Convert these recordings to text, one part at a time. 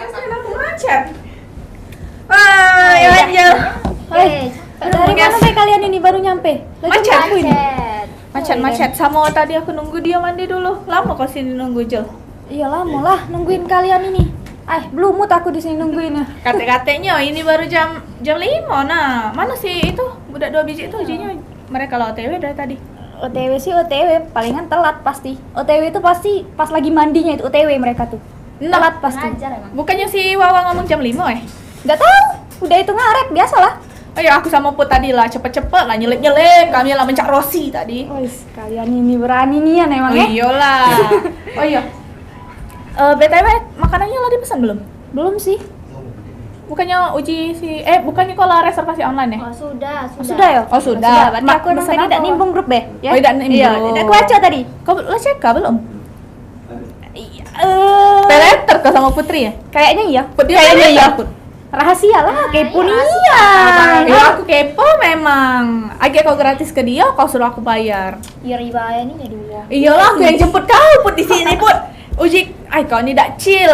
sekarang aku macet. Wah, ya Angel. Dari mana Be kalian ini baru nyampe? Macet. Sama tadi aku nunggu dia mandi dulu. Lama kau sini nunggu, Jel. Iya lama lah nungguin kalian ini. Belum mood aku di sini nungguin ya. Kate-katenya ini baru jam 5. Nah, mana sih itu budak 2 biji itu ujinya mereka lah OTW dari tadi. OTW sih OTW, palingan telat pasti. OTW itu pasti pas lagi mandinya itu OTW mereka tuh. Telat pasti. Bukannya si Wawa ngomong jam 5 Gak tahu, udah itu ngaret biasalah. Oh ya aku sama Put tadi lah cepet-cepet lah nyelip-nyelip kami lah mencak Rosi tadi. Kalian ini berani nian emang ya? Iyalah. Oh iya. BTW makanannya lah dipesan belum? Belum sih. Bukannya uji bukannya kok lah reservasi online ya? Oh sudah. Sudah ya? Oh sudah. Berarti aku Pesan tadi apa? tidak nimbung grup Be ya? Oh tidak nimbung. Iya, tidak aku baca tadi. Kau lah cek belum? Peleter kau sama Putri ya? Kayaknya iya. Kayaknya iya. Rahasia lah, kepo nih. Iya aku kepo memang. Agak kau gratis ke dia, kau suruh aku bayar. Ya riba ini jadi uang. Iyalah aku yang jemput kau Put di sini Put. Uji, kau ni dak chill.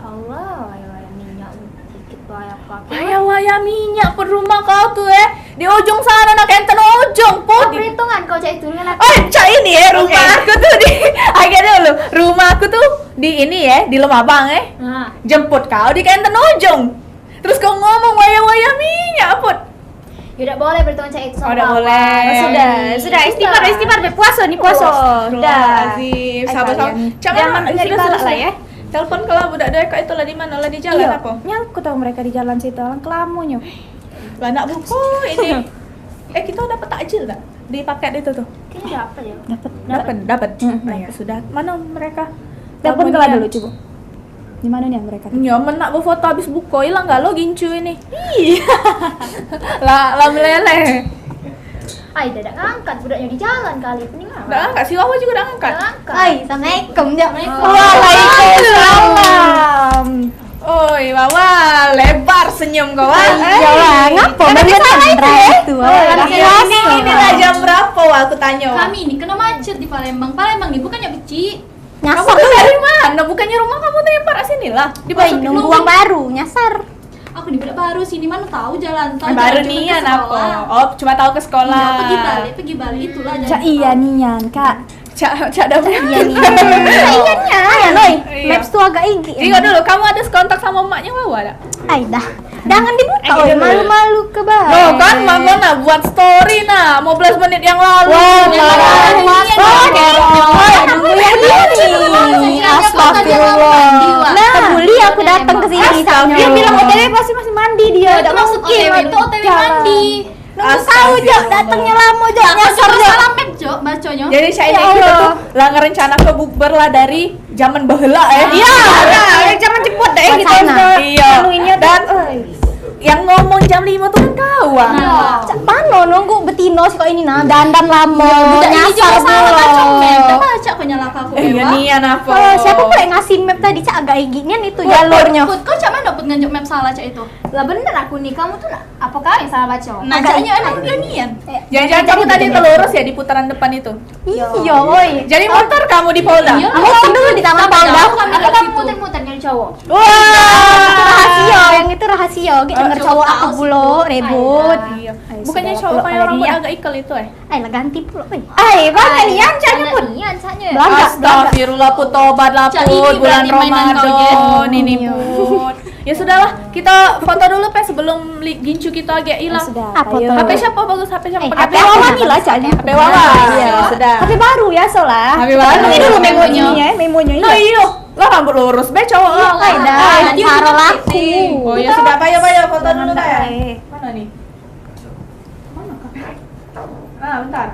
Allah, ya minyak dikit banyak pakai. Waya minyak Put rumah kau tuh di ujung sana nak enten ujung Put. Perhitungan kau cak itu dengan Cak ini rumah aku tuh di dulu. Rumah aku tuh di ini di Lumabang Nah, Jemput kau di kantin ujung. Terus kau ngomong waya minyak Put. ya udah boleh perhitungan cak itu sama Udah Bapak. boleh. Sudah istighfar Be puasa nih puasa. Udah. Sabar-sabar. Jangan dipalak lah ya. Telepon kalau budak dek itu lah di mana? Lah di jalan Iya, apa? nyangkut tau mereka di jalan situ, orang kelamunya. Lah nak buku ini. Kita dapat takjil enggak? Di paket itu tuh. Kayaknya dapat ya. Dapat. Nah, ya sudah. Mana mereka? Telepon kala dulu coba. Di mana nih mereka? Ya, menak foto habis buku hilang enggak lo gincu ini. Iya. lah meleleh. Tidak ngangkat budaknya di jalan kali ini mah. Udah angkat, si Wawa juga udah angkat. Assalamualaikum. Waalaikumsalam. Oi, Wawa, lebar senyum kau. Iyalah, ngapa banget itu? Ini lah jam berapa Wah, aku tanya. Kami ini kena macet di Palembang. Palembang nih bukannya beci. Kamu tuh dari mana? Bukannya rumah kamu tuh yang parah sini lah. Di Nunggu uang baru, nyasar. Aku di baru sini mana tahu jalan tol. Baru cuma ke nian sekolah. apa? Oh, cuma tahu ke sekolah. Iya, pergi balik itulah jalan. Iya nian, Kak. Cak dah Iya nian. Ya, Noy. Iya. Maps tuh agak inggi. Tengok dulu, kamu ada kontak sama emaknya Wawa tak? Dah. Jangan dibuka, oi. Malu-malu ke bawah. Loh kan, mama nak buat story nah, 15 menit yang lalu. Astagfirullah. Peduli aku datang ke sini. Dia bilang OTW pasti masih mandi dia. Itu maksud OTW itu OTW mandi. Nunggu tahu Jok, datangnya lama Jok, nyasar Jok. Salam pep Jok, baconya. Jadi saya ini kita tuh lah ngerencana ke bukber lah dari zaman baheula Iya, zaman cepet deh gitu. Iya. Dan yang ngomong jam 5 tuh kan kau Cak pano nunggu betino sih kok ini nah dandan lama nyasar salah baca map. dulu. Baca kok nyalaka aku. Iya nian apa? Siapa pula yang ngasih map tadi Cak agak ginian itu jalurnya. Put, kau cak mana Put nganjuk map salah cak itu? Lah bener aku nih, kamu tuh apa kau yang salah baca? Nah, caknya emang dia nian. Jangan kamu tadi terlurus ya di putaran depan itu. Iya, woi. Jadi motor kamu di Polda. Iya. Aku dulu di Taman Polda. Aku kamu muter-muter nyari cowok. Rahasia, yang itu rahasia. Gitu denger cowok aku bulo rebut. Iya. Bukannya cowok kayak rambut agak ikal itu Lah ganti pula, woi. Bagaimana nih yang Caknya pun? Iya, caknya. Astagfirullah Put, tobat lah Cak, Put, ini bulan berarti mainan kau, Ramadan ini Put. Ya sudahlah, kita foto dulu sebelum gincu kita agak hilang. Apa tuh? HP siapa bagus? HP siapa? HP Wawa nih lah Caknya. HP Wawa. Iya, sudah. HP baru ya solah. HP baru. Ini dulu memonya ya, memonya Nah, iya. Lah rambut lurus be cowok. Nanti taruh laku. Oh ya sudah, ayo foto dulu ya. Mana nih? Mana bentar.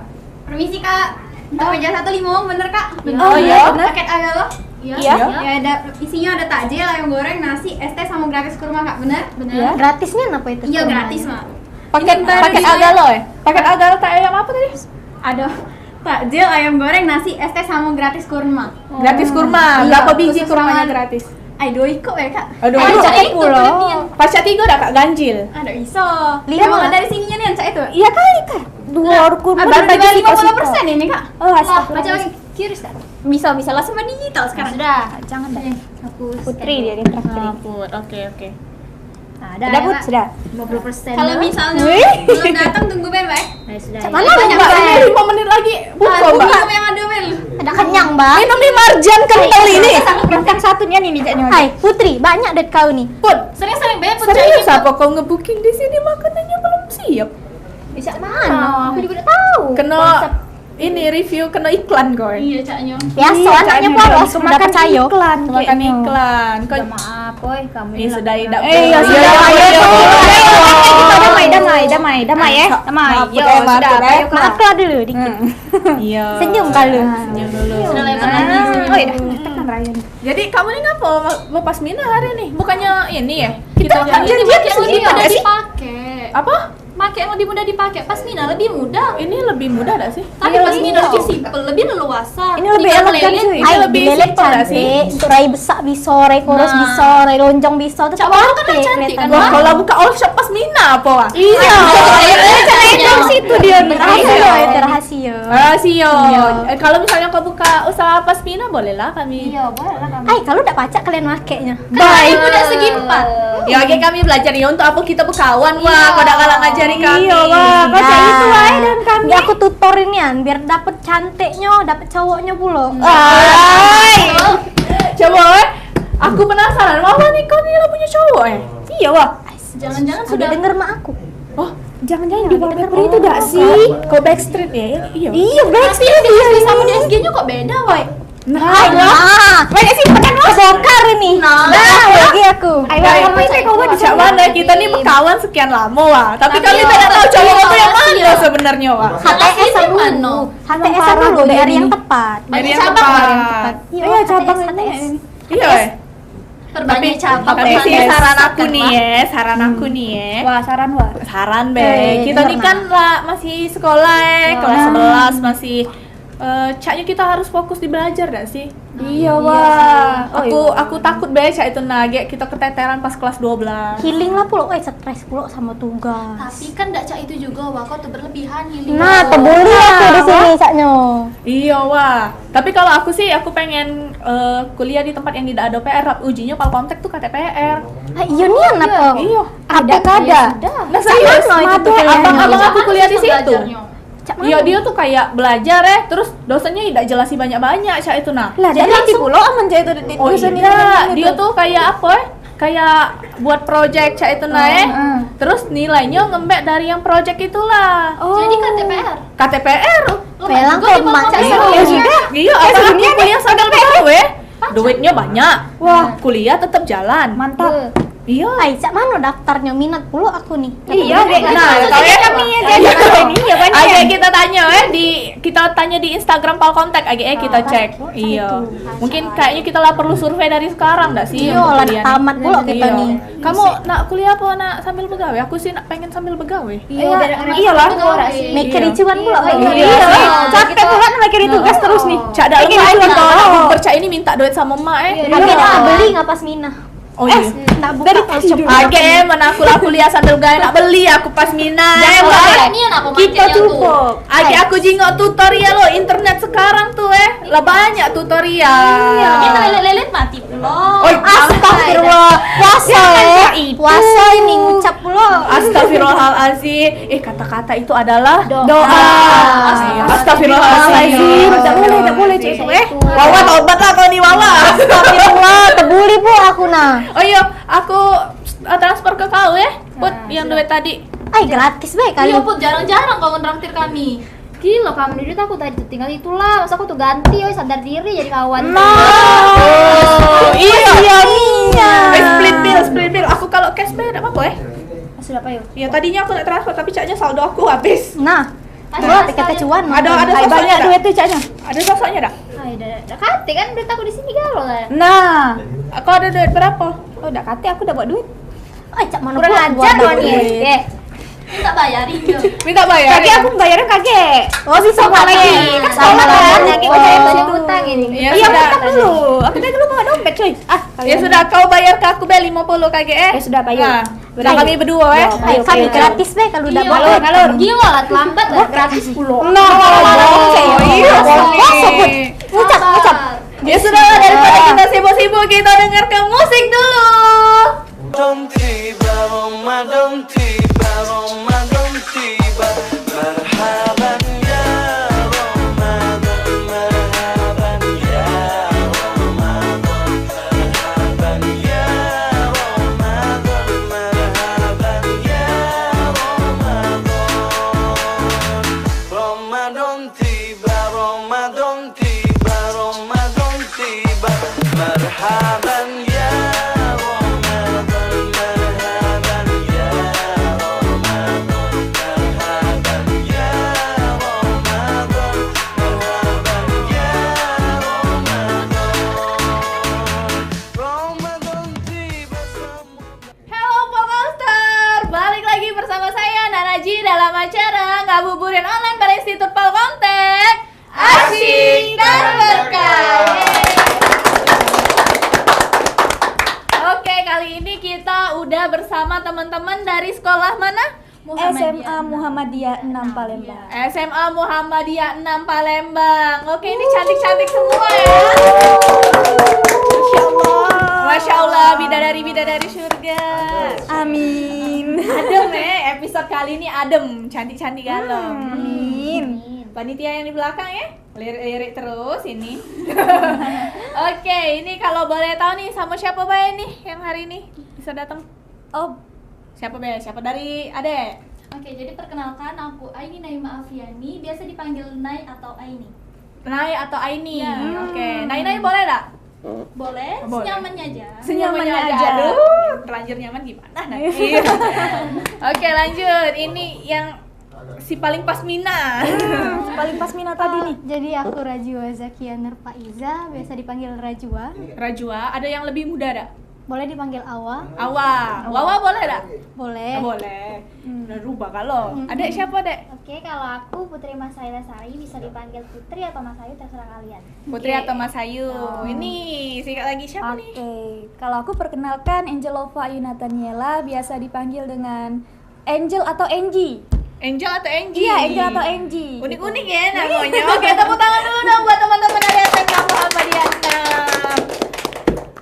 Permisi Kak. Untuk meja 150 bener Kak? Oh, iya, bener. Paket agalo? Iya. Ya ada isinya ada takjil, ayam goreng, nasi, es teh sama gratis kurma Kak. Bener? Iya. Gratisnya apa itu? Iya gratis Mak. Paket agalo Paket agalo tak ayam apa tadi? Ada takjil, ayam goreng, nasi, es teh sama gratis kurma. Gratis kurma. Iya, Berapa biji khusus kurmanya sama- gratis? Ay, 2 iko ya Kak. Aduh, Ay, aduh. cak itu berarti. Pasca 3 udah Kak ganjil. Ada iso. Lima. Emang ada di sininya nih cak itu. Iya kali Kak. Dua kurma Baru dibagi dibagi situ-situ. 50% ini Kak. Oh, Wah, astagfirullah. baca lagi. Curious tak? Bisa lah sama digital sekarang. Sudah. Jangan dah. Hapus. Putri dia yang terakhir. Oke. Nah, Udah Put, sudah. 50%. Kalau misalnya belum datang tunggu Bel, Mbak. Nah, sudah. Cak ya. mana Mbak, Mbak? ini 5 menit lagi buka, Mbak. Minum yang ada Bel. Ada kenyang, Mbak. Minum nih marjan kental ini. Kan satunya nih jaknya. Hai, Putri, banyak deh kau nih. Put, Sering-sering Bel serius apa kau nge-booking di sini makanannya belum siap? Bisa mana? Aku juga udah tahu. Kena ini review kena iklan kau. Iya, Caknya. Biasa anaknya polos makan sayur. Makan iklan. Kau Udah maaf, boy. Kamu ini sudah tidak. Ya sudah, damai ya. Damai. Yo, sudah. Ayo maaf keluar dulu dikit. Iya. Senyum kalau. Senyum dulu. Sudah lewat lagi. Oh, iya. Tekan Ryan. Jadi kamu ini ngapa mau pasmina hari ini? Bukannya ini ya? Kita kan janjian pakai yang lebih segini mudah sih? dipakai. Apa? Pakai yang lebih mudah dipakai. Pasmina lebih mudah. Ini lebih mudah gak sih? Tapi pasmina lebih simple, lebih leluasa. Ini lebih Tinggal elegan meleleh. cuy. Ini lebih Lelet simple nggak sih? cantik. Untuk rai besar bisa, rai kurus Nah. bisa, rai lonjong bisa. Tetap Cak Baru kan cantik kan, Wah, Mbak? kalau buka all shop pasmina apa? Wak? Iya. Dari situ dia Rahasia. itu rahasia. Rahasia. Kalau misalnya kau buka usaha pasmina bolehlah kami. Iya, boleh lah kamu. Ay, kalau udah pacak kalian makainya. Baik, udah segi 4. Ya, oke kami belajar ya untuk apa kita berkawan, wah. Kau udah kalah ngajari kami. Iya, Wak. Baca itu wae dan kami. Biar aku tutor inian, biar dapet cantiknya, dapet cowoknya pula. Ay. Coba, aku penasaran. Wah, nih kau nih lah punya cowok ya? Iya, Wak. Jangan-jangan Sudah sudah denger mak aku. Oh, Jangan-jangan di wallpaper itu enggak sih? Kau backstreet ya? Iya. Iya, Backstreet Dia dia. sama di SG-nya kok beda, woy. Nah, banyak sih pekan bokar ini. Nah, lagi aku. Ayo, Baik. kamu itu kau di Cak mana kita nih berkawan sekian lama, wah. Tapi kami tidak tahu cowok itu yang mana sebenarnya, wah. HTS Asli dulu. mana? HTS dulu dari yang tepat. Dari yang cabang, tepat. Iya, cabang Iya, HTS. weh. Perbanyak cabang. Tapi sih perbanyak saran set aku kan, nih Wak. ya, saran aku nih ya. Wah, saran wah. Saran be, kita nih bener, kan lah masih sekolah kelas 11 masih caknya kita harus fokus di belajar gak sih? Iya, wah. Aku takut be cak itu nage kita keteteran pas kelas 12. Healing lah pula, stres pula sama tugas. Tapi kan ndak cak itu juga, wah. Kau tuh berlebihan healing. Nah, terbuli aku di sini caknya. Iya wah. Tapi kalau aku sih aku pengen kuliah di tempat yang tidak ada PR. Ujinya Palkomtek tuh KTPR. Ah, iya nih apa? Iya. Ada. Nah serius, Sama itu tuh kayaknya. abang aku kuliah di situ. Belajarnya. Iya dia tuh kayak belajar terus dosennya tidak jelasi banyak-banyak cak itu nah. Lah, jadi nanti pula aman cak itu Oh iya, dia tuh kayak apa ya? Kayak buat project cak itu nah terus nilainya ngembek dari yang project itulah. Jadi KTPR. KTPR. Pelang kok macam Iya, ya sudah. Iya, apa aku kuliah sambil bergawe? Duitnya banyak. Wah, kuliah tetap jalan. Mantap. Iya. Ay, cak mana daftarnya minat pula aku nih. Iya, nah, kalau ya kami Iya, banyak. Agak kita tanya kita tanya di Instagram Palkontek kita cek. Iya. Mungkin kayaknya kita lah perlu survei dari sekarang enggak sih? Iya, untuk lah kuliah tamat nih? pula kita Iya. nih. Kamu nak kuliah apa nak sambil begawe? Aku sih nak pengen sambil begawe. Iyalah. Mikirin cuan pula. Iya. Capek pula mikirin tugas terus nih. Cak dah lupa kalau percaya ini minta duit sama emak Tapi nak beli nggak pas Mina? Oh iya. Tak buka pas Age, mana aku lah kuliah sambil gaya nak beli aku pas mina. Ini yang aku Kita makainya tuh. cukup. Age aku jingok tutorial lo internet sekarang tuh lah banyak tutorial. Kita lelet mati pula. Oh, Astagfirullah. Puasa Puasa ini ngucap pula. Astagfirullahalazim. Kata-kata itu adalah Doa. Astagfirullahalazim. Tak boleh cik itu Wawa tobat lah kau nih Wawa. Astagfirullah, terbuli pula aku nah. Oh iya, aku transfer ke kau ya. Put yang duit tadi. Ay, gratis baik kali. Iya, Put, jarang-jarang kau ngeraktir kami. Gila kamu di aku tadi tuh tinggal itulah. Masa aku tuh ganti, sadar diri jadi kawan. Iya. Split bill. Aku kalau cash bayar apa ya? Sudah apa yuk? Ya tadinya aku nak transfer tapi caknya saldo aku habis. Nah, dua tiket cuan. Ada Ay, sosoknya banyak dah. duit tuh caknya. Ada sosoknya dak? Ay, udah kate kan berita aku di sini galau kan. Nah, Aku ada duit berapa? oh udah kate aku dapat duit. Ay, cak mana Kurang pula ajar gua doang dapat nih. duit. Minta bayarin yo. Minta bayar. Kaki aku bayarin kagak. Oh, bisa kok lagi. Kan Sama sekolah kan. lagi Oh. percaya banyak utang ini. Ya Iya, sudah. mantap dulu. Aku tadi dulu mau dompet, cuy. Ya sudah kau bayar ke aku 50 KGE. Ya sudah, bayar. Nah, kami berdua ya. Ayo, kami gratis be kalau udah bawa. Gila lah terlambat lah gratis pula. Iya, puasa, Put. Ucap. Ya sudah, daripada kita sibuk-sibuk, kita dengarkan musik dulu. Ramadan tiba, Ramadan tiba, Ramadan tiba. Marhaban ya Ramadan, marhaban ya Ramadan, marhaban ya Ramadan, marhaban ya Ramadan. Ramadan tiba, Ramadan tiba, Ramadan tiba. Marhaban ya dalam acara ngabuburit online pada Institut Polkontek, asyik dan berkah. Oke, kali ini kita udah bersama teman-teman dari sekolah mana? SMA Muhammadiyah 6 Palembang. SMA Muhammadiyah 6 Palembang. Oke, ini cantik-cantik semua ya. Masya Allah. Masya Allah, bidadari surga. Amin. Adem ya, episode kali ini adem, cantik-cantik galau. Amin. Panitia yang di belakang ya, lirik-lirik terus ini. Oke, ini kalau boleh tahu nih sama siapa Bay nih yang hari ini bisa datang? Oh, Siapa Bay? Siapa dari Ade? Oke, jadi perkenalkan aku Aini Naima Afiani, biasa dipanggil Nai atau Aini. Nai atau Aini? Ya. Oke, Nai boleh tak? Boleh, Boleh. senyamannya aja. Senyamannya Senyamannya aja. aja. Aduh, terlanjur nyaman gimana nanti? Oke, lanjut. Ini yang si paling pasmina. paling pas Mina tadi nih. Jadi aku Rajwa Zakia Nurfaiza, biasa dipanggil Rajwa. Rajwa, ada yang lebih muda tak? Boleh dipanggil Awa. Wawa boleh tak? Boleh. Boleh. Udah rubah kalau. Adek siapa, Dek? Oke, kalau aku Putri Mas Ayu Sari, bisa dipanggil Putri atau Mas Ayu, terserah kalian. Putri Oke. atau Mas Ayu. Ini singkat lagi siapa Oke, nih? kalau aku perkenalkan Angelova Ayu Nathaniela, biasa dipanggil dengan Angel atau Angie. Angel atau Angie? Iya, Angel atau Angie. Unik-unik ya namanya. Oke, tepuk tangan dulu dong buat teman-teman dari SMK Muhammadiyah 6.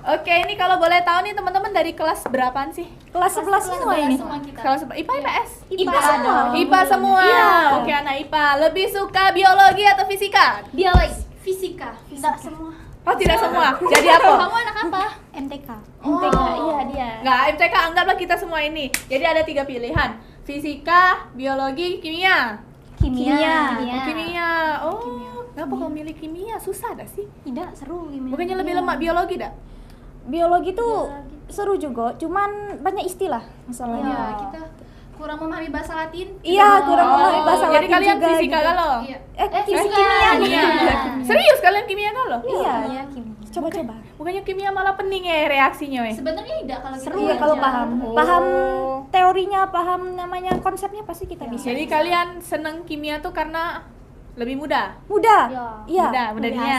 Oke, ini kalau boleh tahu nih teman-teman dari kelas berapaan sih? Kelas 11 semua ini. Semua kita. Kelas IPA IPS? IPA semua. IPA semua. Iya. Oke, anak IPA. Lebih suka biologi atau fisika? Biologi, fisika, tidak semua. Oh, tidak semua. Jadi apa? Kamu anak apa? MTK. MTK, iya dia. Nggak, MTK anggaplah kita semua ini. Jadi ada 3 pilihan. Fisika, biologi, kimia. Kimia. Oh, kimia. Oh, kenapa kau milih kimia? Susah dah sih? Tidak seru gimana? Bukannya lebih lemak biologi dah? Biologi tuh seru juga, cuman banyak istilah masalahnya. Iya, kita kurang memahami bahasa Latin. Iya, kurang memahami bahasa Jadi Latin kalian juga fisika gitu. galau? Iya. Kimia. Serius kalian kimia galau? Iya. Iya, kimia. Coba-coba. Bukannya kimia malah pening ya reaksinya ya? Sebenarnya tidak kalau Seru Iya, kita kalau belajar. paham. Oh. Paham teorinya, paham namanya, konsepnya pasti kita bisa. Jadi kalian seneng kimia tuh karena lebih mudah? Mudah. Iya. Iya. Mudah, mudahnya.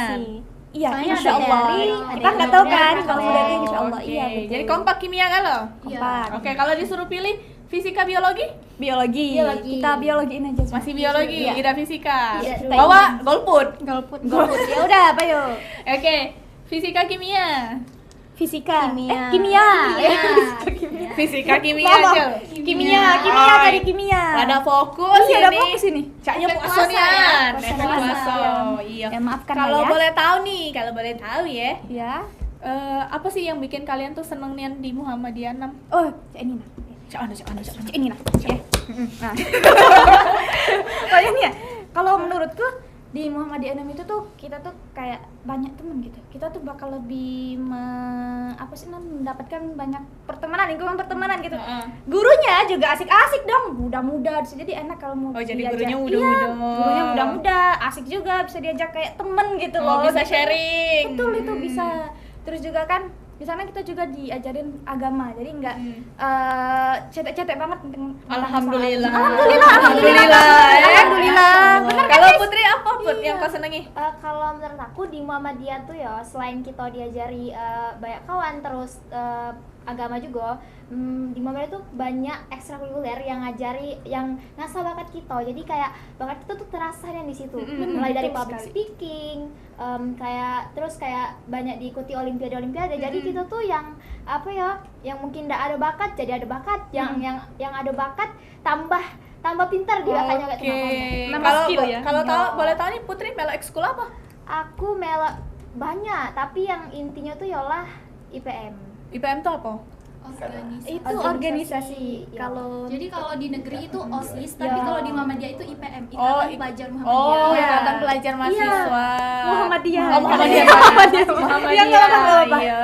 Iya, Soalnya insya ada Allah. dari- Kita ada nggak yang tahu mudah, kan ada kalau yang mudahnya mudah. insya Allah. Oke. Iya, betul. Jadi kompak kimia galau? Iya. Kompak. Oke, kalau disuruh pilih fisika biologi? Biologi. Biologi. Kita biologiin aja. semua. Masih biologi, Iya. tidak fisika. Iya, Bawa golput. Golput. Ya udah, apa yuk? Oke, fisika kimia. Fisika. Kimia. Kimia. Fisika kimia Maaf. aja. Kimia Ay. dari kimia. Ada fokus Iya, ini. ada fokus ini. Caknya Efek puasa puasa nih. ya, Efek puasa. puasa. Iya. Ya, maafkan Kalau lah ya. boleh tahu nih, kalau boleh tahu ya. Ya. Apa sih yang bikin kalian tuh seneng nih di Muhammadiyah 6? Oh, Cak ini nah. Cak anu. Cak ini nah. Ya. Nah. Pokoknya kalau menurutku di Muhammadiyah 6 itu tuh kita tuh kayak banyak teman gitu. Kita tuh bakal lebih mendapatkan banyak pertemanan, lingkungan pertemanan gitu. Heeh. Gurunya juga asik-asik dong, muda-muda. Jadi enak kalau mau Oh, jadi diajak. gurunya Iya, muda-muda. gurunya muda-muda, asik juga, bisa diajak kayak temen gitu Oh, loh. bisa gitu. sharing. Betul, itu bisa. Terus juga kan Di sana kita juga diajarin agama, jadi nggak cetek-cetek banget tentang Alhamdulillah. Bener kan, Kalau guys? Putri apa Put yang kau senangi? Kalau menurut aku di Muhammadiyah tuh ya selain kita diajari banyak kawan terus agama juga, di Muhammadiyah tuh banyak ekstrakurikuler yang ngajari yang ngasah bakat kita. Jadi kayak bakat kita tuh terasa di situ. Mulai dari public speaking, kayak terus kayak banyak diikuti olimpiade. Jadi kita tuh yang apa ya, yang mungkin enggak ada bakat jadi ada bakat, yang ada bakat tambah pintar di bakatnya kayak teman-teman. Kalau tahu boleh tahu nih Putri melo ekskul apa? Aku melok banyak, tapi yang intinya tuh yalah IPM. IPM tuh apa? Itu organisasi. Ya. Jadi kalau di negeri itu OSIS, tapi kalau di Muhammadiyah itu IPM, Oh, Ikatan Pelajar Muhammadiyah. Oh, Ikatan Pelajar Mahasiswa. Muhammadiyah. Oh, Muhammadiyah. Iya.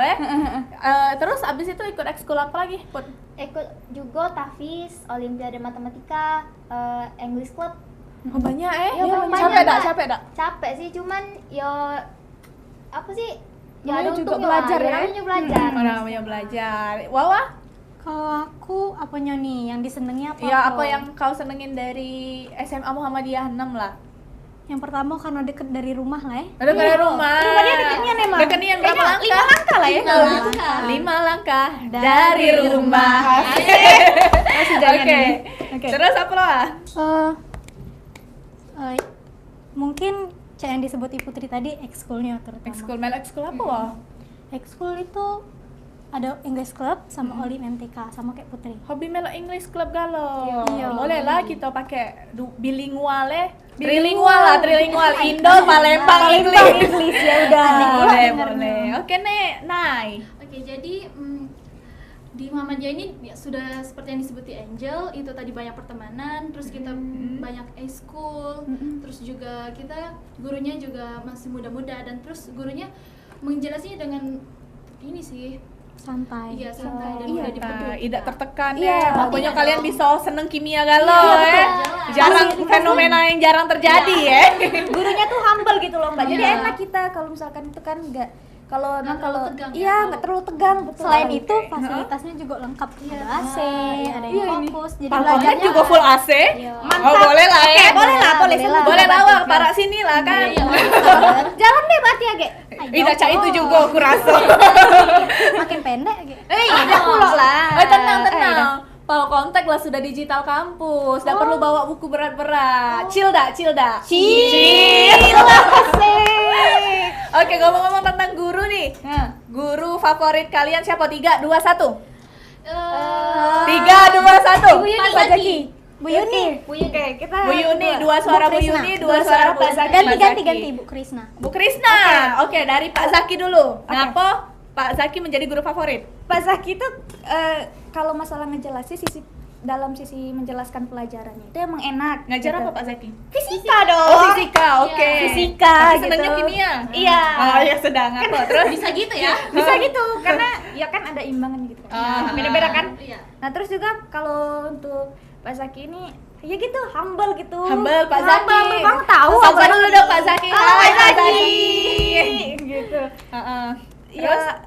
Terus abis itu ikut ekskul apa lagi, Put? Ikut juga TAFIS, Olimpiade Matematika, English Club. Oh, banyak Ya, Capek banyak, Mbak. dak? Capek sih, cuman yo apa sih? Ya Namanya ada juga untungnya belajar lah, ya. namanya belajar. Namanya belajar. Wawa? Kalau aku apanya nih yang disenangi apa? Ya, apa yang kau senengin dari SMA Muhammadiyah 6 lah? Yang pertama karena deket dari rumah lah ya. Ada dari rumah. Rumah dia deket Nian emang. Deket Nian berapa langkah? 5 langkah lah ya. 5 langkah dari rumah. Oke. Terus apa lah? Mungkin yang disebut Ibu Putri tadi ekskulnya terutama. Ekskul apa wah? Ekskul itu ada English Club sama Olim MTK sama kayak Putri. Hobi melo English Club galau. Iya. Boleh lah kita pakai bilingual trilingual Indo Palembang English. Ya udah. Boleh. Oke, Nay. Oke, jadi di Muhammadiyah ini ya, sudah seperti yang disebut di Angel, itu tadi banyak pertemanan, terus kita banyak e-school, terus juga kita gurunya juga masih muda-muda, dan terus gurunya menjelasnya dengan ini sih, Santai. iya santai dan mudah dipedulikan. Tidak tertekan Iya, ya. Pokoknya iya kalian dong. bisa seneng kimia galau ya. Jarang fenomena yang jarang terjadi ya. Gurunya tuh humble gitu loh Mbak. Jadi Iya. enak kita kalau misalkan itu kan enggak kalau Nggak terlalu tegang ya, iya kalau- nggak terlalu tegang betul. Selain itu fasilitasnya juga lengkap. Ada AC, ada yang fokus. Jadi Palkomnya belajarnya juga full AC. Mantap. Oh, boleh lah ya. Boleh lah, boleh. Boleh lah, Wak. Para sini lah kan. Jalan deh berarti ya, Ge. Ida cak itu juga aku rasa. makin pendek gitu. Ada pulau lah. Tenang. Kalau kontak lah sudah digital kampus, nggak perlu bawa buku berat-berat. Chill dah. Oke, ngomong-ngomong tentang guru nih. Guru favorit kalian siapa? 3, 2, 1. 3, 2, 1. Pak Zaki. Bu Yuni. Oke, kita Bu Yuni, 2 suara Bu Krisna. Yuni, 2 suara Pak Zaki. Ganti Bu Krisna. Bu Krisna. Oke, dari Pak Zaki dulu. Ngapa Pak Zaki menjadi guru favorit? Pak Zaki itu kalau masalah ngejelasin dalam sisi menjelaskan pelajarannya itu emang enak. Ngajar gitu. apa Pak Zaki? Fisika dong. Oh, fisika. Oke. Fisika Tapi gitu. senangnya kimia. Iya. Oh, ya sedang apa? Terus Bisa gitu ya? Bisa gitu karena ya kan ada imbangan gitu kan. Beda-beda kan? Iya. Nah, terus juga kalau untuk Pak Zaki ini ya gitu, humble gitu. Humble Pak Zaki. Humble banget tahu. Sapa dulu dong Pak Zaki. Halo, Hai Pak Zaki. Gitu. Gitu. Terus Ya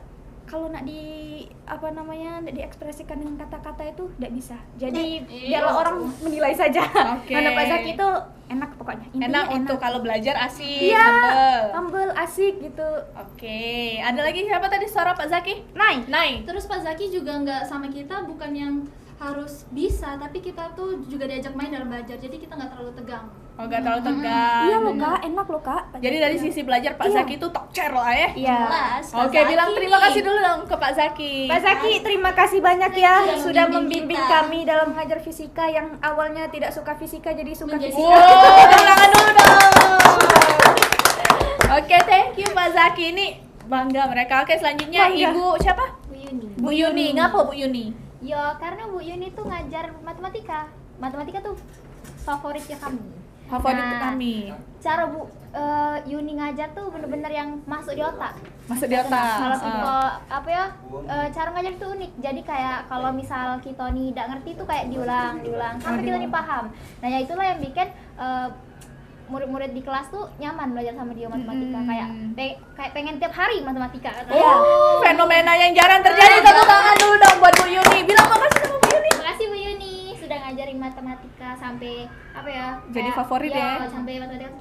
kalau nak nak diekspresikan dengan kata-kata itu tidak bisa. Jadi biarlah orang menilai saja. Oke. Mana Pak Zaki itu enak pokoknya. Intinya enak untuk kalau belajar asik, Iya, humble. humble, asik gitu. Oke, ada lagi siapa tadi suara Pak Zaki? Nai. Terus Pak Zaki juga nggak sama kita, bukan yang harus bisa, tapi kita tuh juga diajak main dalam belajar, jadi kita nggak terlalu tegang. Oh, gak terlalu tegang. Iya loh Kak, enak loh Kak. Pak Jadi Zaki. dari sisi belajar Pak Iya. Zaki itu top chair lah ya. Iya. Jelas, Pak Oke, Zaki bilang terima nih. kasih dulu dong ke Pak Zaki. Pak Zaki, terima kasih banyak ya Yang sudah membimbing membimbing kita. kami dalam mengajar fisika yang awalnya tidak suka fisika jadi suka Menjadi fisika. Wow, tangan dulu dong. Oke, thank you Pak Zaki. Ini bangga mereka. Oke, selanjutnya Bangga. Ibu siapa? Bu Yuni. Bu Yuni. Ngapa Bu Yuni? Ya karena Bu Yuni tuh ngajar matematika. Matematika tuh favoritnya kami. Favorit Nah, kami. Cara Bu Yuni ngajar tuh bener-bener yang masuk di otak. Masuk di otak. Kalau kita apa ya cara ngajar itu unik. Jadi kayak kalau misal kita nih tidak ngerti tuh kayak diulang sampai kita nih paham. Nah ya itulah yang bikin murid-murid di kelas tuh nyaman belajar sama dia matematika, kayak pengen tiap hari matematika katanya. Oh, fenomena yang jarang terjadi. Tepuk tangan dulu dong buat Bu Yuni. Bilang makasih sama Bu Yuni. Makasih Bu Yuni sudah ngajarin matematika sampai apa ya? Jadi kayak- favorit ya? Sampai matematika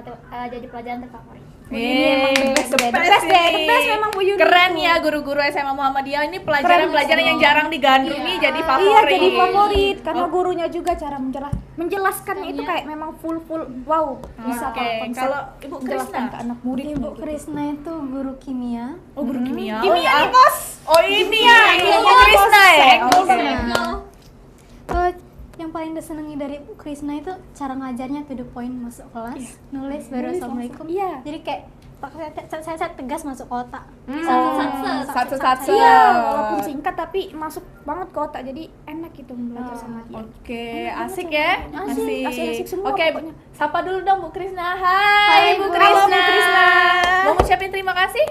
tuh jadi pelajaran terfavorit. The best memang Bu Yuni. Keren ya guru-guru SMA Muhammadiyah ini pelajaran-pelajaran yang jarang digandrungi jadi favorit. Iya, jadi favorit karena gurunya juga cara menjelaskannya itu kayak memang full wow. Bisa Oke, kalau Ibu menjelaskan Krisna. ke anak murid. Ibu Krisna itu guru kimia. Oh, guru kimia. Kimia nih, Bos. Oh, ini ya. Ibu Krisna ya. Yang paling disenangi dari Bu Krisna itu cara ngajarnya to the point, masuk kelas, nulis baru assalamualaikum. Iya. Jadi kayak saya tegas masuk kotak. Satu-satu. Iya, walaupun singkat tapi masuk banget ke otak, jadi enak gitu belajar sama dia. Oke, asik ya. Asik semua Oke, pokoknya. sapa dulu dong Bu Krisna. Hai Bu Bu. Krisna. Halo, Bu Krisna. Mau ngucapin terima kasih?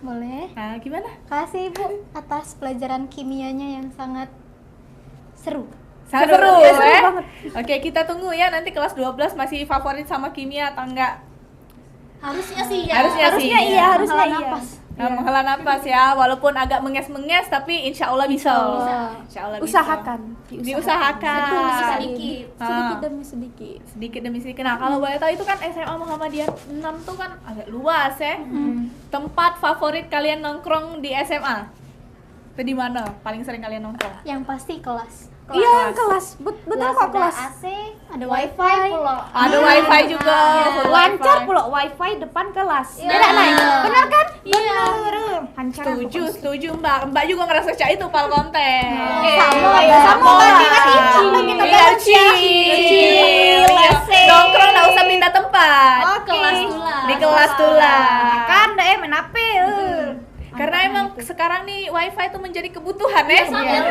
Boleh. Nah, gimana? Kasih Ibu atas pelajaran kimianya yang sangat seru. Seru Ya, ya. seru banget. Oke, kita tunggu ya nanti kelas 12 masih favorit sama kimia atau enggak? Harusnya sih ya. Harusnya Harusnya sih. iya. Napas. Nah, menghela napas ya, walaupun agak menges-menges tapi insya Allah bisa. Insya Allah bisa. Usahakan. Diusahakan. Sedikit. Sedikit demi sedikit. Sedikit demi sedikit. Nah, kalau boleh tahu itu kan SMA Muhammadiyah 6 tuh kan agak luas ya. Tempat favorit kalian nongkrong di SMA? Itu di mana? Paling sering kalian nongkrong? Yang pasti kelas. Iya, kelas. Betul kok kelas. AC, Ada wifi pula. Ada wifi juga. full Lancar wifi. pula wifi depan kelas. Iya. Beda naik. Benar kan? Iya. Lancar. Setuju Mbak juga ngerasa cak itu pal konten. Sama kita Iya, chill. Nongkrong nggak usah pindah tempat. Kelas tulang. Di kelas tulang. Kan deh main HP. Karena emang sekarang nih wifi itu menjadi kebutuhan ya. Sangat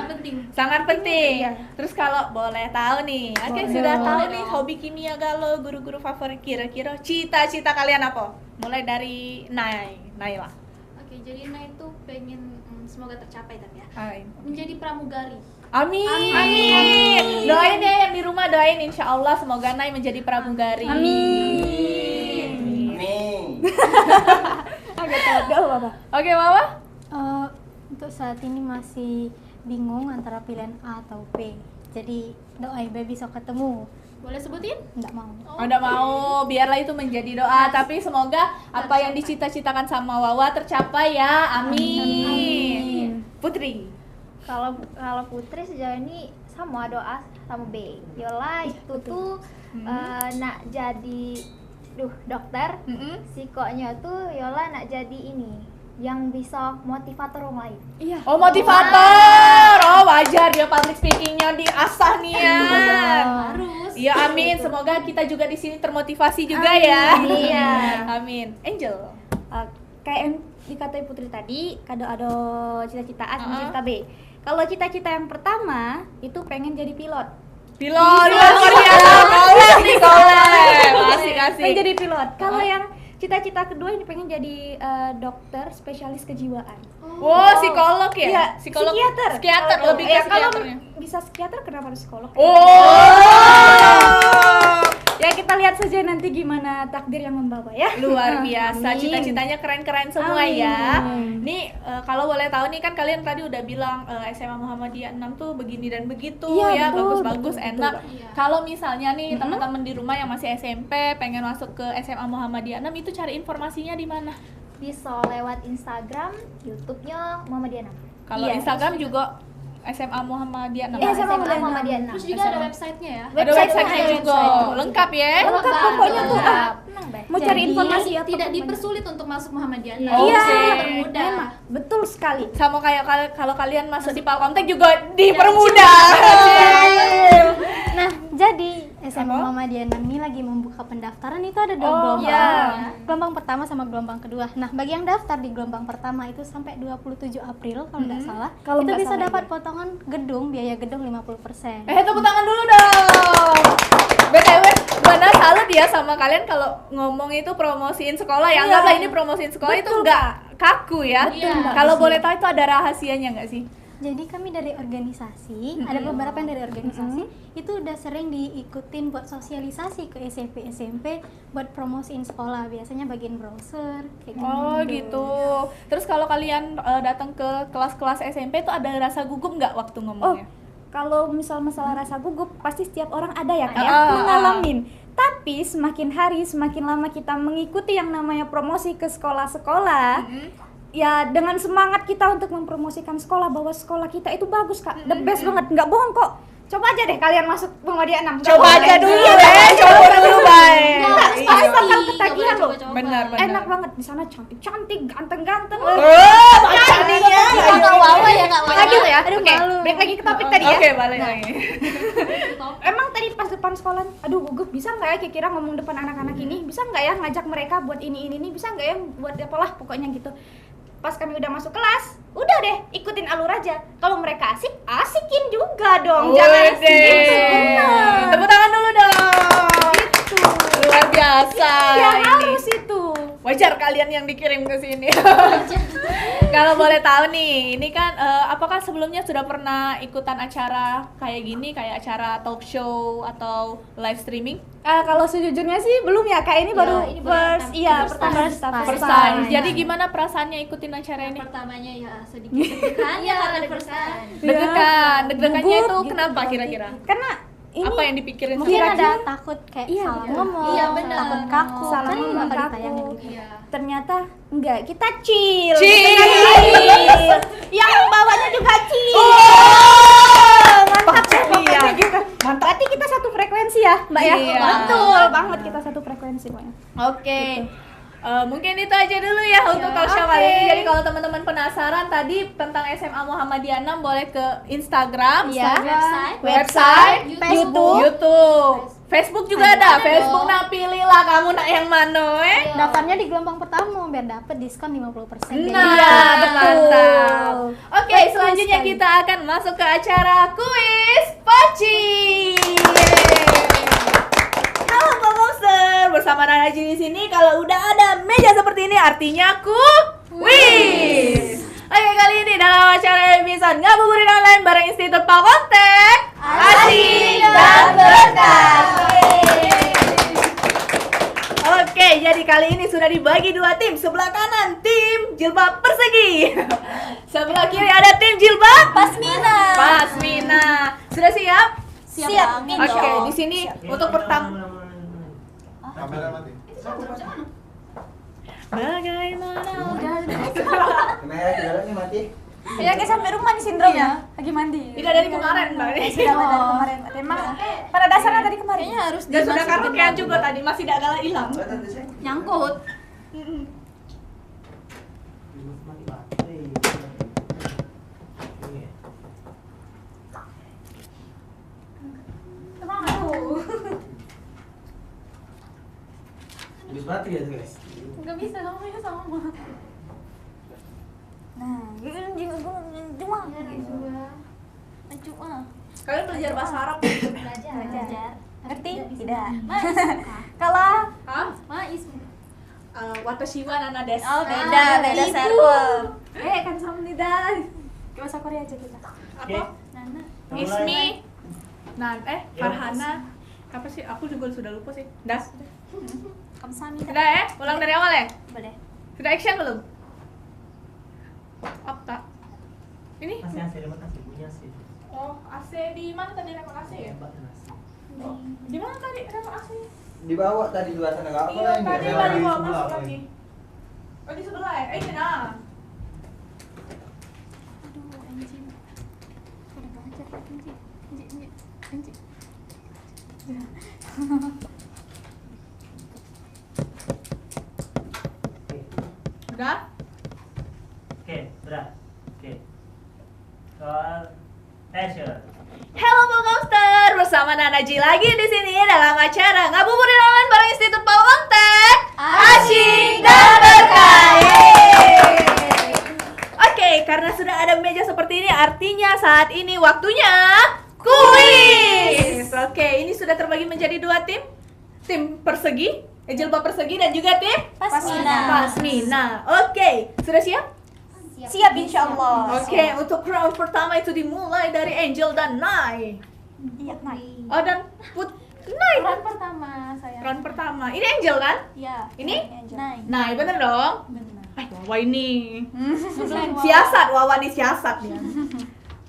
penting. Sangat penting. Terus kalau boleh tahu nih, oke sudah tahu nih hobi kimia galau, guru-guru favorit kira-kira cita-cita kalian apa? Mulai dari Naila. Oke, jadi Nay itu pengen semoga tercapai tapi ya. Amin. Menjadi pramugari. Amin. Doain ya yang di rumah, doain insya Allah semoga Nay menjadi pramugari. Amin. Oke, Mama. Untuk saat ini masih bingung antara pilihan A atau B. Jadi doain B bisa ketemu. Boleh sebutin? Enggak mau. Udah mau, biarlah itu menjadi doa. Tapi semoga apa yang dicita-citakan sama Wawa tercapai ya. Amin. Putri. Kalau Putri sejauh ini sama doa sama B. Yola itu tuh nak jadi dokter. Sikonya tuh Yola nak jadi ini yang bisa motivator orang lain. Iya. Oh, motivator. Oh, wajar dia public speakingnya diasah nih ya. Harus. Iya, amin. Semoga kita juga di sini termotivasi juga ya. Iya. Amin. Angel. Kayak yang dikatain Putri tadi, ada cita-cita A sama cita B. Kalau cita-cita yang pertama itu pengen jadi pilot. Pilot luar biasa. Kolek nih, kolek. Asik. Pengen jadi pilot. Kalau yang cita-cita kedua ini pengen jadi dokter spesialis kejiwaan. Wow, psikolog ya? Iya, Psikolog. psikiater. Psikiater, lebih ke Kalau psikiaternya. bisa psikiater kenapa harus psikolog? Oh. Ya kita lihat saja nanti gimana takdir yang membawa ya. Luar biasa, Amin. cita-citanya keren-keren semua Amin. ya. Nih kalau boleh tahu nih kan kalian tadi udah bilang SMA Muhammadiyah 6 tuh begini dan begitu Iya, ya, betul, bagus-bagus, betul, enak. betul, Iya. Kalau misalnya nih teman-teman di rumah yang masih SMP pengen masuk ke SMA Muhammadiyah 6 itu cari informasinya di mana? Bisa lewat Instagram, YouTube-nya Muhammadiyah 6. Kalau Iya, Instagram juga SMA Muhammadiyah 6. Iya, SMA Muhammadiyah 6. Terus juga ada websitenya ya. Ada website-nya juga, lengkap ya. Lengkap pokoknya tuh. Mau cari Jadi, informasi apa Tidak pokoknya. dipersulit untuk masuk Muhammadiyah 6. Iya. Bermudah. Emang, betul sekali. Sama kayak kalau kalian masuk di Palkontek juga dipermudah. Nah, jadi SMA Apa? Muhammadiyah 6 ini lagi membuka pendaftaran, itu ada dua Oh, gelombang. iya. Gelombang pertama sama gelombang kedua. Nah, bagi yang daftar di gelombang pertama itu sampai 27 April kalau nggak salah, Kalau itu nggak bisa salah, dapat iya. potongan gedung, biaya gedung 50%. Tepuk tangan dulu dong. BTW, Buana salut ya sama kalian kalau ngomong itu promosiin sekolah ya. Anggaplah ini promosiin sekolah itu nggak kaku ya. Betul, Mbak. Kalau boleh tahu itu ada rahasianya nggak sih? Jadi kami dari organisasi, ada beberapa yang dari organisasi, itu udah sering diikutin buat sosialisasi ke SMP buat promosiin sekolah, biasanya bagian browser kayak Oh gitu. Terus kalau kalian datang ke kelas-kelas SMP tuh ada rasa gugup nggak waktu ngomongnya? Kalau misal masalah rasa gugup, pasti setiap orang ada ya Kak ya, Ah. mengalamin. Tapi semakin hari, semakin lama kita mengikuti yang namanya promosi ke sekolah-sekolah, ya dengan semangat kita untuk mempromosikan sekolah bahwa sekolah kita itu bagus Kak, the best banget, nggak bohong kok. Coba aja deh kalian masuk Muhammadiyah 6. Coba aja dulu deh, coba dulu baik. Pasti bakal ketagihan loh. Benar. Enak banget di sana, cantik-cantik, ganteng-ganteng. Bacaninya. Nggak wawa ya, nggak wawa. Lagi tuh ya. Aduh, Oke, malu. balik lagi ke topik tadi ya. Oke, balik lagi. Emang tadi pas depan sekolah, aduh gugup, bisa nggak ya kira-kira ngomong depan anak-anak ini? Bisa nggak ya ngajak mereka buat ini, bisa nggak ya buat apalah pokoknya gitu. Pas kami udah masuk kelas, udah deh ikutin alur aja. Kalau mereka asik, asikin juga dong. Jangan Wede. gitu, bener. Tepuk tangan dulu dong. Gitu. Luar biasa. Ya ini. harus itu. Wajar kalian yang dikirim ke sini. Kalau boleh tahu nih, ini kan apakah sebelumnya sudah pernah ikutan acara kayak gini, kayak acara talk show atau live streaming? Kalau sejujurnya sih belum ya, Kak, ini baru ini baru pertama first kita time. First time. Jadi gimana perasaannya ikutin acara ini? Pertamanya ya sedikit deg-degan ya karena first time. Deg-degannya itu Gugup, kenapa kira-kira? Karena ini Apa yang dipikirin? mungkin sama- ada takut kayak Iya, salah iya. ngomong, Iya, benar. takut kaku, Salah kan ngomong, bakal kaku. ditayangin gitu. Iya. ternyata enggak, kita chill. Chill. Chill. Yang bawahnya juga chill. Mantap ya, Iya. pokoknya gitu. Berarti kita satu frekuensi ya, Mbak ya? Iya. Betul banget, kita satu frekuensi, Mbak. Oke. Mungkin itu aja dulu ya untuk talk show kali ini. Jadi kalau teman-teman penasaran tadi tentang SMA Muhammadiyah 6 boleh ke Instagram, Iya. website, Facebook. YouTube, Facebook juga ada. Facebook nah pilihlah kamu nak yang mana Daftarnya di gelombang pertama biar dapat diskon 50%. Nah, Iya, betul. mantap. Oke, Betul selanjutnya sekali. kita akan masuk ke acara kuis Poci. Halo Monster, bersama Nanaji di sini. Kalau udah ada meja seperti ini artinya kuis. Oke, kali ini dalam acara episode Ngabuburit Online bareng Institut Pakontek, asik dan berkah. Oke, jadi kali ini sudah dibagi dua tim. Sebelah kanan tim jilbab persegi. Sebelah kiri ada tim jilbab pasmina. Sudah siap? Siap. Oke, di sini untuk pertama. Kamera mati. Bagaimana? Kamera jalan nih mati. Ya, kayak sampai rumah nih sindromnya. Lagi mandi. Tidak dari kemarin, Mbak. Sudah dari kemarin. Emang pada dasarnya tadi kemarin. Kayaknya harus Dan sudah karaokean juga tadi, masih tidak kalah hilang. nyangkut. Habis mati ya tuh guys. Enggak bisa kamu ya sama mama. Nah, cuma Kalian belajar bahasa Arab? belajar. Ngerti? Tidak. Kalau Hah? Mais. Watashi wa nana desu. Oh, beda circle. Kan sama tidak. Bahasa Korea aja kita. Apa? Ismi. Farhana. Apa sih? Aku juga sudah lupa sih. Das. Kamsahamnida. Sudah ya? Ulang dari awal ya? Boleh. Sudah action belum? Apa? Ini? Masih AC remote masih punya sih. Oh, AC di mana tadi remote AC ya? Oh, di mana tadi remote AC? Dibawa tadi luar sana enggak apa Iya, ini. tadi Saya lagi di mau sebelah masuk apa lagi. ini? Oh, di sebelah ya? Ini nah. Udah? Oke, berat. Oke. Soal action. Hello Monster, bersama Nanaji lagi di sini dalam acara Ngabuburit Online bareng Institut Pakontek. Asyik dan berkah. Oke, karena sudah ada meja seperti ini, artinya saat ini waktunya kuis. Oke, ini sudah terbagi menjadi dua tim. Tim jilbab persegi dan juga tim Pasmina. Pasmina. Oke, sudah siap? Siap insyaallah. Oke, untuk round pertama itu dimulai dari Angel dan Nai. Iya, naik. Oh, dan Nai. Round pertama saya. Round pertama. Ini Angel kan? Ya. Ini? Naik. Nai, bener dong? Benar. Wawa ini. Siasat, Wawa nih siasat dia.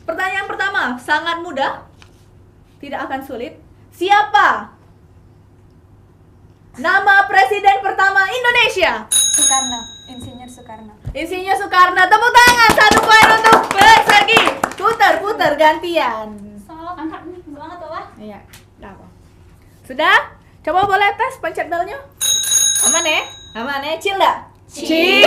Pertanyaan pertama, sangat mudah. Tidak akan sulit. Siapa nama presiden pertama Indonesia? Soekarno, Insinyur Soekarno. Insinyur Soekarno. Tepuk tangan, 1 poin untuk Persegi. Putar gantian. Sok angkat nih banget Wah. Iya, udah apa? Sudah? Coba boleh tes pencet belnya. Aman ya? Aman ya? Chill dah? Chill.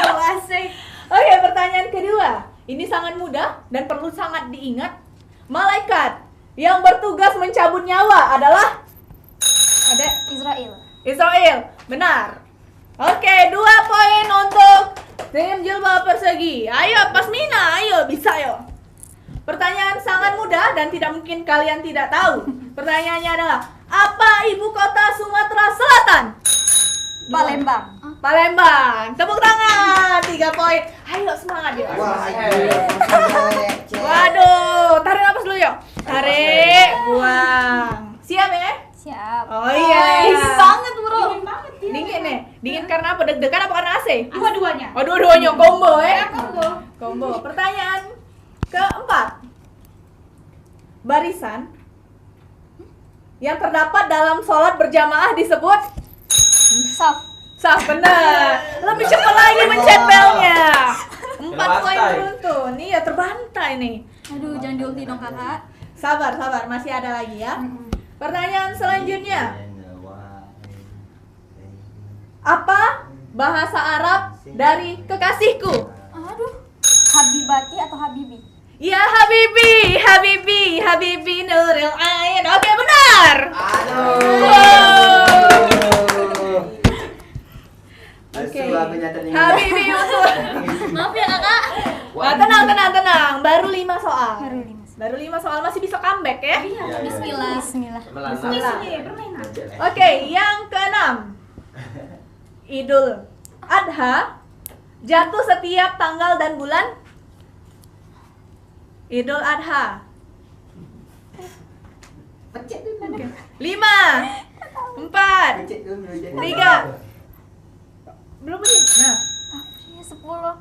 Asik. Oke, pertanyaan kedua. Ini sangat mudah dan perlu sangat diingat. Malaikat yang bertugas mencabut nyawa adalah ada Israel. Benar. Oke, 2 poin untuk tim Jilbab Persegi. Ayo Pasmina, ayo bisa yo. Pertanyaan sangat mudah dan tidak mungkin kalian tidak tahu. Pertanyaannya adalah, apa ibu kota Sumatera Selatan? Palembang. Tepuk tangan. 3 poin. Ayo semangat ya. Waduh, tarik napas dulu yuk. Tarik, buang. Siap ya? Siap. Oh iya. Dingin banget, Bro. Dingin nih. Dingin karena apa? Deg-degan apa karena AC? Dua-duanya. Oh, dua-duanya combo ya. Combo. Pertanyaan keempat. Barisan yang terdapat dalam sholat berjamaah disebut saf, benar. Lebih cepat lagi mencet belnya. 4 poin beruntun. Iya, terbantai nih. Aduh, jangan diulti dong kakak. Sabar, masih ada lagi ya. Pertanyaan selanjutnya. Apa bahasa Arab dari kekasihku? Aduh. Habibati atau Habibi? Ya Habibi Nuril Ain. Oke, benar. Oke. Habibi untuk. Maaf ya kakak. Tenang. Baru 5 soal. Masih bisa comeback ya. Bismillah. Oke, yang keenam. Idul Adha jatuh setiap tanggal dan bulan. Idul Adha. 5, 4, 3. Belum ini. Nah, 10.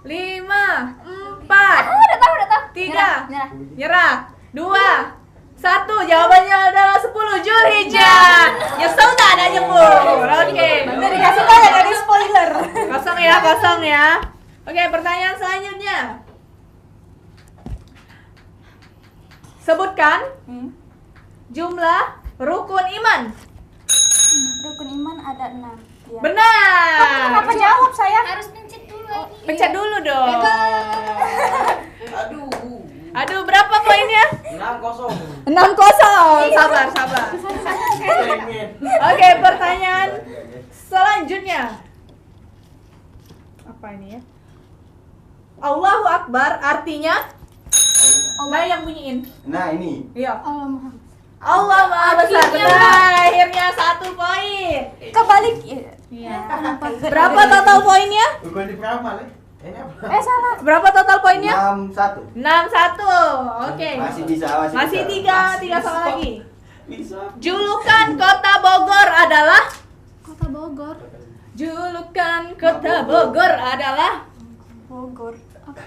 5, 4, Udah tahu. 3. Nyerah. Nyerah. 2, 1. Jawabannya adalah 10 Zulhijjah. Nyesel tak ada nyebut. Oke. Udah dikasih tahu ya, dari spoiler. Kosong ya. Oke, pertanyaan selanjutnya. Sebutkan jumlah rukun iman. Rukun iman ada 6. Ya. Benar. Kenapa jawab saya? Harus pencet dulu lagi. Pencet dulu dong. Aduh, berapa poinnya? 6-0. 6-0. Sabar. Oke, pertanyaan selanjutnya. Apa ini ya? Allahu Akbar artinya? Allah yang bunyiin. Nah, ini. Iya. Allah Maha Besar. Benar. Akhirnya 1 poin. Kebalik. Iya. Berapa total poinnya? Bukan di peramal ya. Ini apa? Salah. Berapa total poinnya? 6-1. 6-1. Oke. Masih bisa. Masih 3 soal lagi. Bisa. Julukan Kota Bogor adalah? Kota Bogor. Julukan Kota Bogor adalah? Bogor. Apa?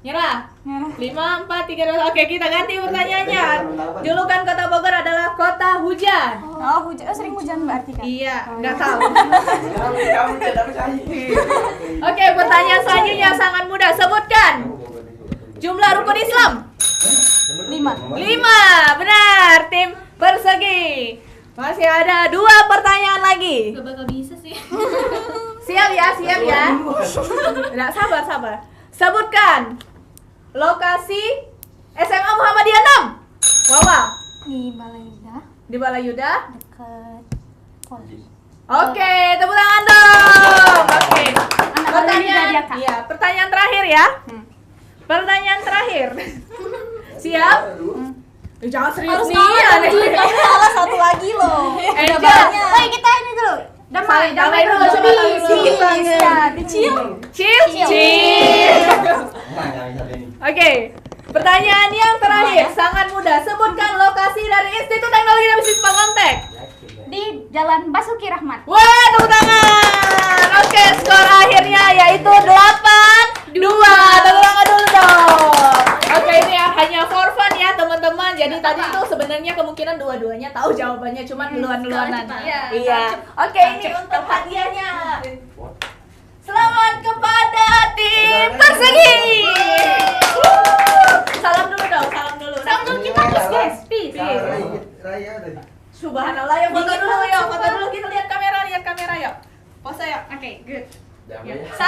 Nyerah? 5, 4, 3, 2. Oke, kita ganti pertanyaannya. Julukan Kota Bogor adalah Kota Hujan. Oh, hujan. Oh, sering hujan berarti kan? Iya, nggak tahu. Kamu tidak percaya. Oke, pertanyaan selanjutnya sangat mudah. Sebutkan jumlah rukun Islam. 5. Benar, tim Persegi. Masih ada 2 pertanyaan lagi. Gak bakal bisa sih. Siap ya. Nggak, sabar. Sebutkan lokasi SMA Muhammadiyah 6. Wawa. Di Balayuda Di Balayuda. dekat Polri. Oke, tepuk tangan dong. Oke. Pertanyaan terakhir ya. Pertanyaan terakhir. Siap? Jangan serius Harus nih. kalah dong, kamu salah satu lagi loh. Udah banyak. Woi, kita ini dulu. Damai dulu. Cheers. Ya, dicium. Chill. Nah, yang satu ini. Oke. Pertanyaan yang terakhir, sangat mudah. Sebutkan lokasi dari Institut Teknologi dan Bisnis Pangontek. Di Jalan Basuki Rahmat. Wah, tepuk tangan. Oke, skor akhirnya yaitu 8-2. Tepuk tangan dulu dong. Oke, ini ya hanya for fun ya teman-teman. Jadi tadi itu sebenarnya kemungkinan dua-duanya tahu jawabannya, cuman duluan-duluanan. Iya. Oke, ini untuk hadiahnya. Selamat kepada tim Persegi. Salam dulu dong, salam dulu. Salam dulu kita peace guys, peace. Raya tadi. Subhanallah, ya foto dulu ya, foto dulu, kita lihat kamera yuk. Pose yuk. Oke, good. Damai. 1, 2.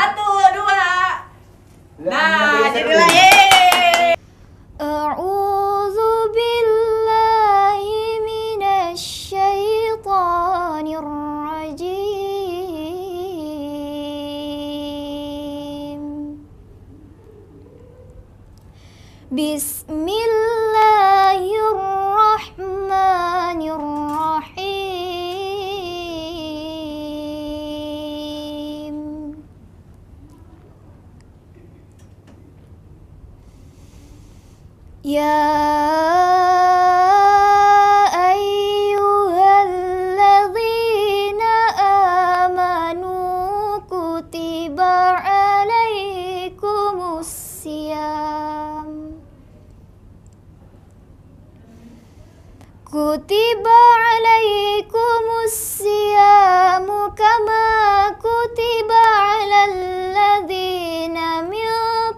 Nah, jadilah A'udzu billahi minasy syaithanir rajim. Bismillahirrahmanirrahim. Ya ayyuhalladzina amanu kutiba alaikumus siyam. Kutiba alaikumus siyamu kama kutiba alal ladzina min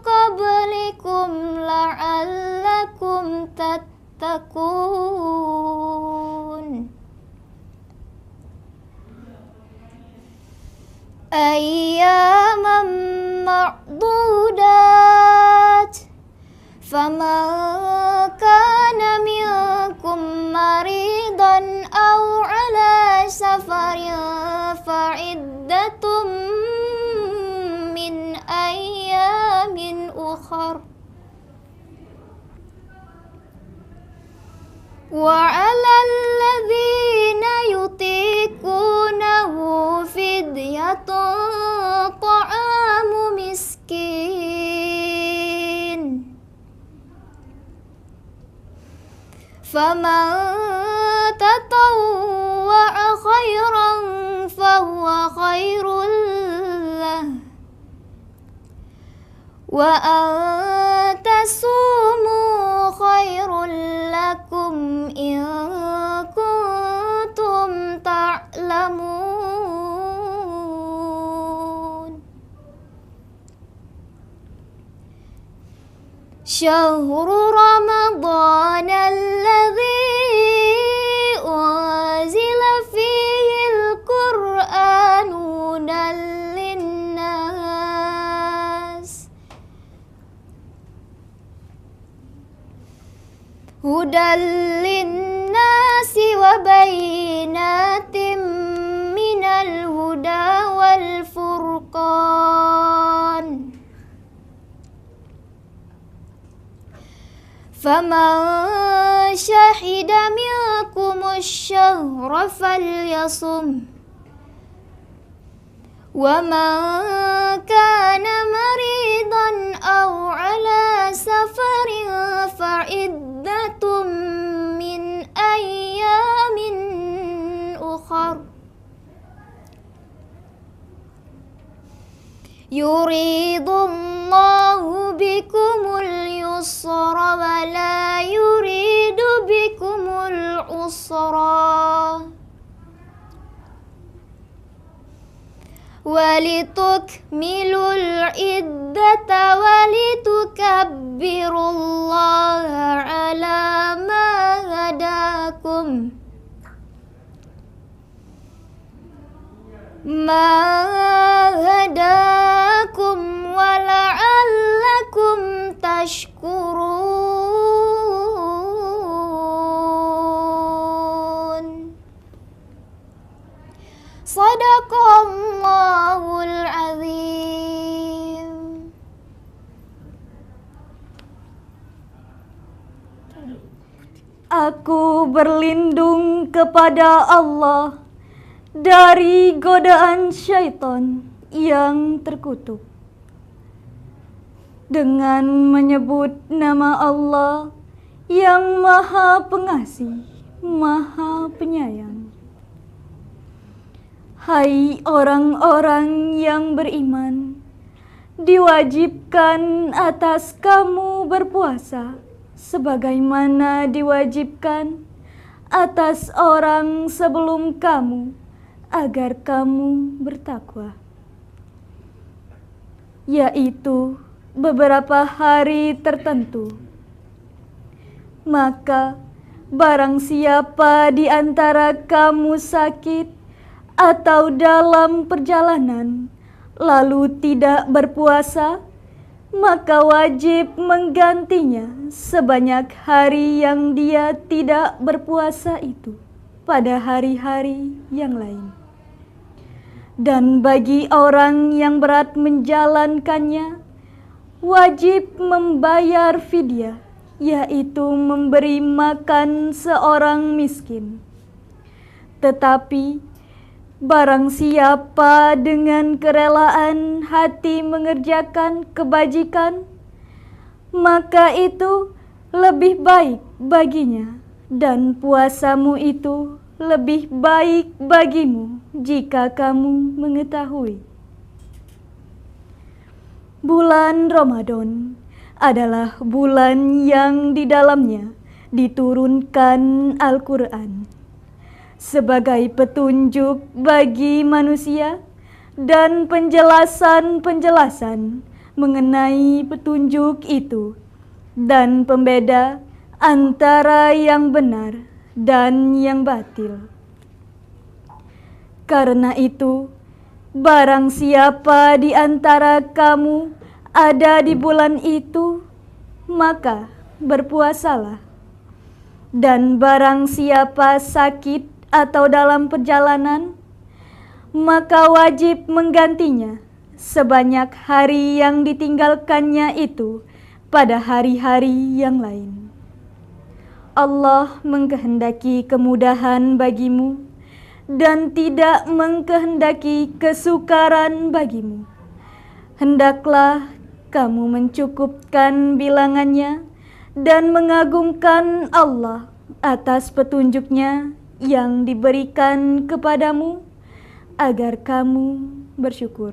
qablikum la'allakum tattaqun. Ayyaman ma'dudat. Faman kana minkum maridan aw ala safarin fa'iddatum min ayyamin ukhar. Wa 'alal ladzina yutiqunahu fidyatun ta'amu miskin. Faman tatawwa'a khairan fahuwa khairul lah. Wa an tasumu khairul lakum in kuntum ta'lamun. Syahru Ramadan alladzi unzila fihil Qur'anu hudan linnas. Hudan linnasi wa bayyinatin minal huda wal furqan. Faman syahida minkumus syahra falyasum. Wa man kana maridan aw ala safarin fa'iddatum min ayyamin ukhar. Yuridullahu bikumul yusra wa la yuridu bikumul usra. Walitukmilul iddata walitukabbirullaha ala ma hadakum. Wala'allakum tashkurun. Sadaqallahul azim. Aku berlindung kepada Allah dari godaan syaitan yang terkutuk. Dengan menyebut nama Allah yang Maha Pengasih, Maha Penyayang. Hai orang-orang yang beriman, diwajibkan atas kamu berpuasa sebagaimana diwajibkan atas orang sebelum kamu agar kamu bertakwa, yaitu beberapa hari tertentu. Maka barang siapa di antara kamu sakit atau dalam perjalanan lalu tidak berpuasa, maka wajib menggantinya sebanyak hari yang dia tidak berpuasa itu pada hari-hari yang lain. Dan bagi orang yang berat menjalankannya, wajib membayar fidyah, yaitu memberi makan seorang miskin. Tetapi barang siapa dengan kerelaan hati mengerjakan kebajikan, maka itu lebih baik baginya, dan puasamu itu lebih baik bagimu jika kamu mengetahui. Bulan Ramadan adalah bulan yang di dalamnya diturunkan Al-Quran sebagai petunjuk bagi manusia dan penjelasan-penjelasan mengenai petunjuk itu dan pembeda antara yang benar dan yang batil. Karena itu, barang siapa di antara kamu ada di bulan itu, maka berpuasalah. Dan barang siapa sakit atau dalam perjalanan, maka wajib menggantinya sebanyak hari yang ditinggalkannya itu pada hari-hari yang lain. Allah mengkehendaki kemudahan bagimu dan tidak mengkehendaki kesukaran bagimu. Hendaklah kamu mencukupkan bilangannya dan mengagungkan Allah atas petunjuknya yang diberikan kepadamu agar kamu bersyukur.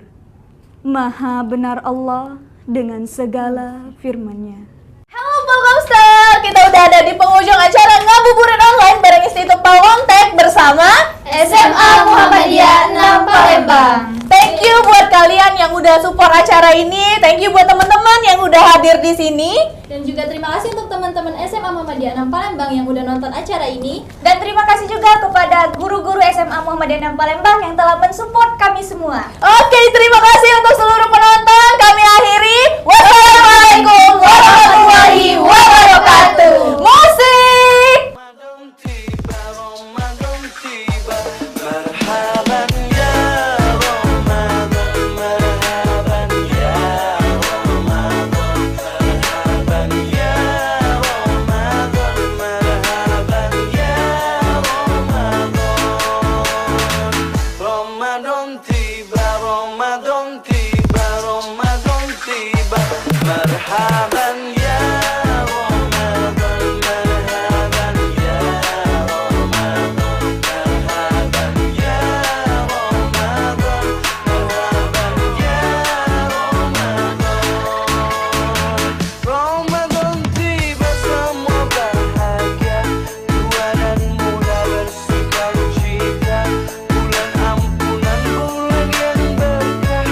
Maha benar Allah dengan segala firman-Nya. Halo Polkomster, kita udah ada di penghujung acara Ngabuburit Online bareng Institut Pawontek bersama SMA Muhammadiyah 6 Palembang. Thank you buat kalian yang udah support acara ini. Thank you buat teman-teman yang udah hadir di sini. Dan juga terima kasih untuk teman-teman SMA Muhammadiyah 6 Palembang yang udah nonton acara ini. Dan terima kasih juga kepada guru-guru SMA Muhammadiyah 6 Palembang yang telah mensupport kami semua. Oke, terima kasih untuk seluruh penonton. Kami akhiri. Wassalamualaikum warahmatullahi wabarakatuh. Musik. Ramadan tiba, marhaban ya Ramadan, marhaban ya Ramadan, marhaban ya Ramadan, marhaban ya Ramadan. Ramadan tiba, Ramadan tiba, Ramadan tiba, marhaban ya Ramadan, marhaban ya Ramadan, marhaban ya Ramadan, marhaban ya Ramadan. Ramadan tiba, semua bahagia, tua dan muda bersukacita, bulan ampunan, bulan yang berkah,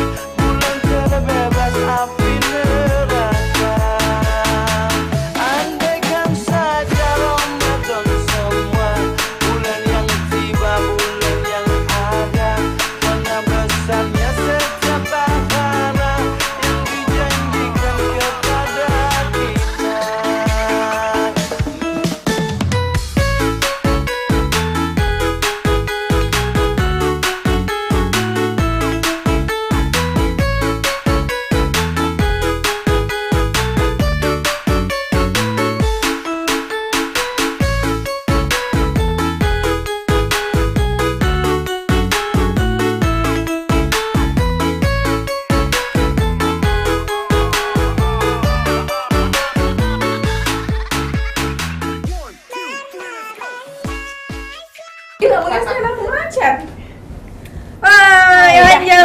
Ayo Angel.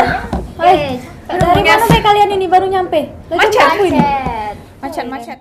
Oke, Dari mana Be kalian ini baru nyampe? Lah, coba Macet. aku ini. macet. Macet-macet.